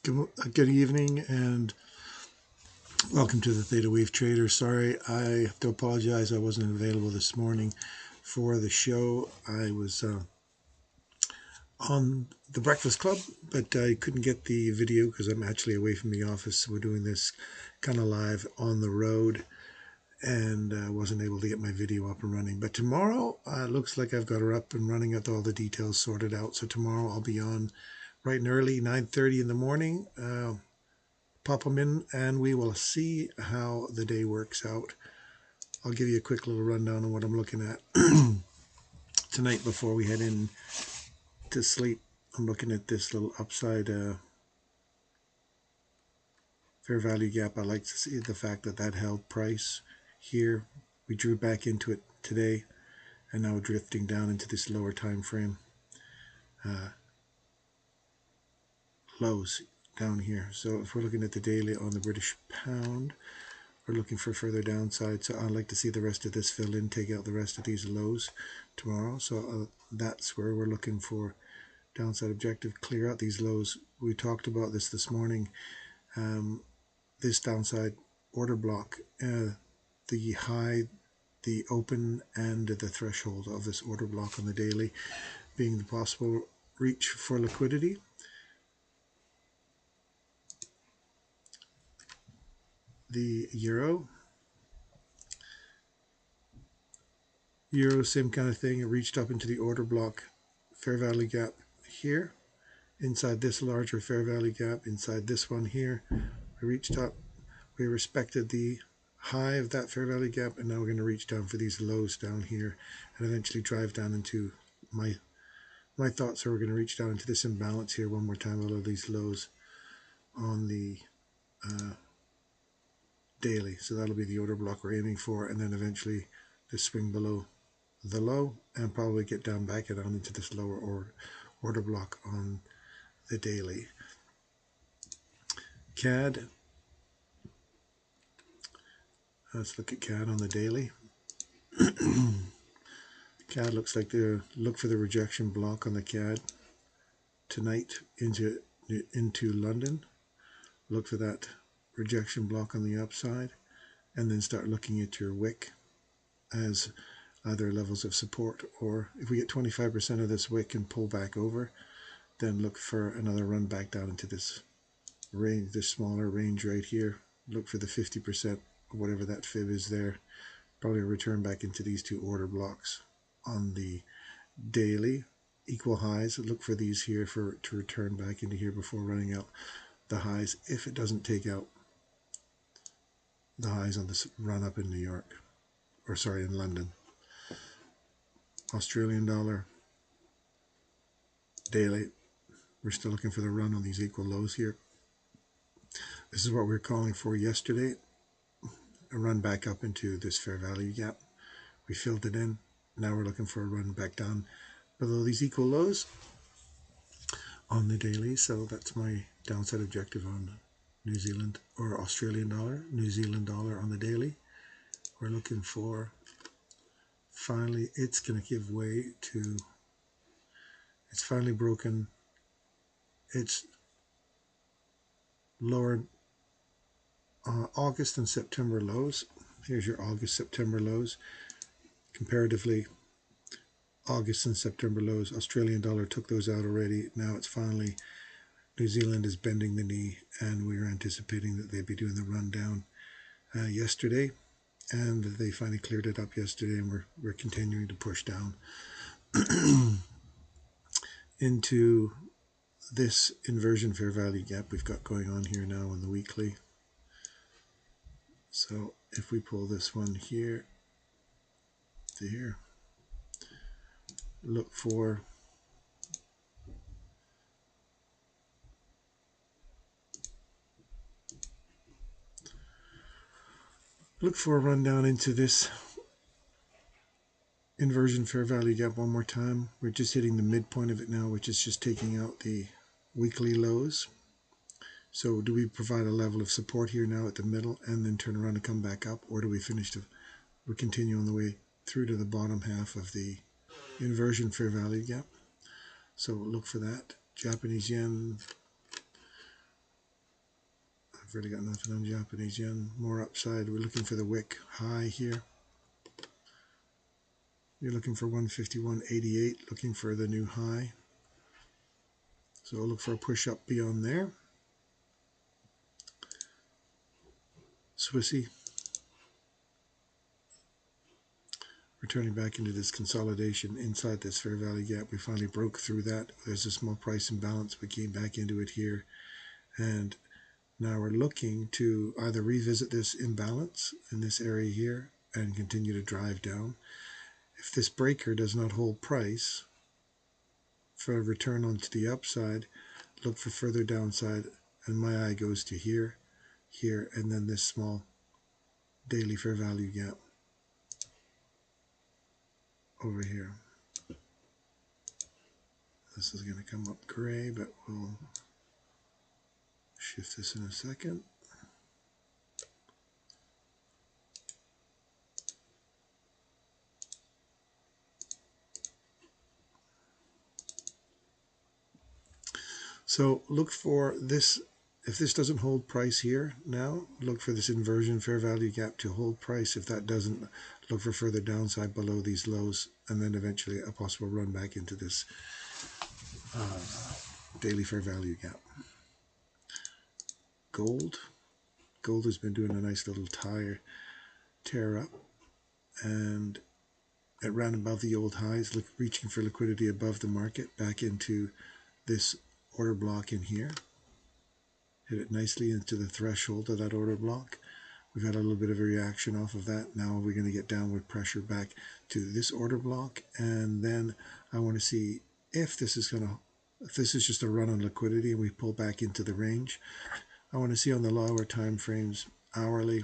Good evening and welcome to the ThetaWaveTrader. Sorry, I have to apologize. I wasn't available this morning for the show. I was on the Breakfast Club, but I couldn't get the video because I'm actually away from the office. So we're doing this kind of live on the road, and I wasn't able to get my video up and running. But tomorrow, looks like I've got her up and running with all the details sorted out. So tomorrow I'll be on bright and early, 9:30 in the morning. Pop them in and we will see how the day works out. I'll give you a quick little rundown on what I'm looking at tonight before we head in to sleep. I'm looking at this little upside fair value gap. I like to see the fact that that held price here. We drew back into it today and now drifting down into this lower time frame lows down here. So if we're looking at the daily on the British pound, we're looking for further downside. So I'd like to see the rest of this fill in, take out the rest of these lows tomorrow. So that's where we're looking for downside objective. Clear out these lows. We talked about this morning. This downside order block, the high, the open, and the threshold of this order block on the daily being the possible reach for liquidity. The euro, same kind of thing. It reached up into the order block fair value gap here, inside this larger fair value gap, inside this one here. We reached up, we respected the high of that fair value gap, and now we're going to reach down for these lows down here and eventually drive down into my thoughts are we're going to reach down into this imbalance here one more time below these lows on the daily. So that'll be the order block we're aiming for, and then eventually the swing below the low and probably get down back and down into this lower order block on the daily. CAD, let's look at CAD on the daily. CAD looks like they're look for the rejection block on the CAD tonight into London. Look for that rejection block on the upside, and then start looking at your wick as either levels of support, or if we get 25% of this wick and pull back over, then look for another run back down into this range, this smaller range right here. Look for the 50% of whatever that fib is there. Probably return back into these two order blocks on the daily. Equal highs, look for these here to return back into here before running out the highs if it doesn't take out the highs on this run up in New York, or sorry, in London. Australian dollar daily, we're still looking for the run on these equal lows here. This is what we were calling for yesterday, a run back up into this fair value gap. We filled it in. Now we're looking for a run back down below these equal lows on the daily. So that's my downside objective on New Zealand or Australian dollar. New Zealand dollar on the daily, we're looking for, finally it's going to give way to, it's finally broken its lower August and September lows. Here's your August, September lows. Comparatively, August and September lows, Australian dollar took those out already. Now it's finally, New Zealand is bending the knee, and we are anticipating that they'd be doing the run down yesterday, and they finally cleared it up yesterday, and we're continuing to push down into this inversion fair value gap we've got going on here now on the weekly. So if we pull this one here to here, look for a run down into this inversion fair value gap one more time. We're just hitting the midpoint of it now, which is just taking out the weekly lows. So do we provide a level of support here now at the middle and then turn around and come back up, or do we we continue on the way through to the bottom half of the inversion fair value gap? So look for that. Japanese yen, I've really got nothing on Japanese yen. More upside. We're looking for the wick high here. You're looking for 151.88, looking for the new high. So I'll look for a push up beyond there. Swissy. Returning back into this consolidation inside this fair value gap. We finally broke through that. There's a small price imbalance. We came back into it here. And now we're looking to either revisit this imbalance in this area here and continue to drive down. If this breaker does not hold price for a return onto the upside, look for further downside, and my eye goes to here, here, and then this small daily fair value gap over here. This is going to come up gray, but we'll shift this in a second. So look for this. If this doesn't hold price here now, look for this inversion fair value gap to hold price. If that doesn't, look for further downside below these lows, and then eventually a possible run back into this daily fair value gap. Gold. Gold has been doing a nice little tear up, and at round above the old highs, reaching for liquidity above the market, back into this order block in here. Hit it nicely into the threshold of that order block. We've had a little bit of a reaction off of that. Now we're going to get downward pressure back to this order block, and then I want to see if this is just a run on liquidity and we pull back into the range. I want to see on the lower time frames, hourly,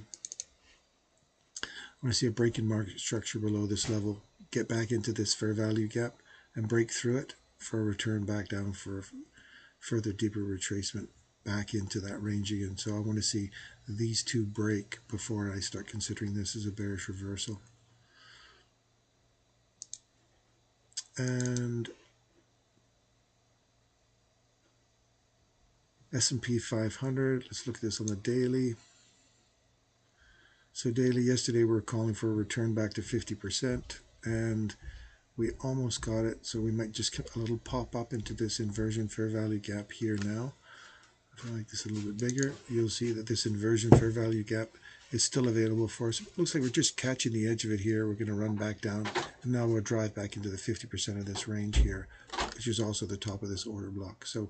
I want to see a break in market structure below this level, get back into this fair value gap and break through it for a return back down for further deeper retracement back into that range again. So I want to see these two break before I start considering this as a bearish reversal. And S&P 500, let's look at this on the daily. So daily, yesterday we were calling for a return back to 50%, and we almost got it. So we might just get a little pop up into this inversion fair value gap here now. If I make this a little bit bigger, you'll see that this inversion fair value gap is still available for us. It looks like we're just catching the edge of it here. We're going to run back down, and now we'll drive back into the 50% of this range here, which is also the top of this order block. So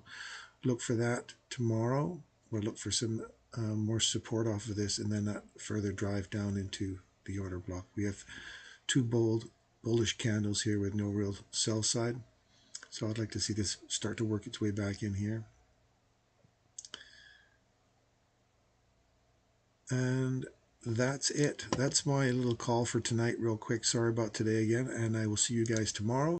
look for that tomorrow. We'll look for some more support off of this, and then that further drive down into the order block. We have two bullish candles here with no real sell side. So I'd like to see this start to work its way back in here. And that's it. That's my little call for tonight real quick. Sorry about today again, and I will see you guys tomorrow.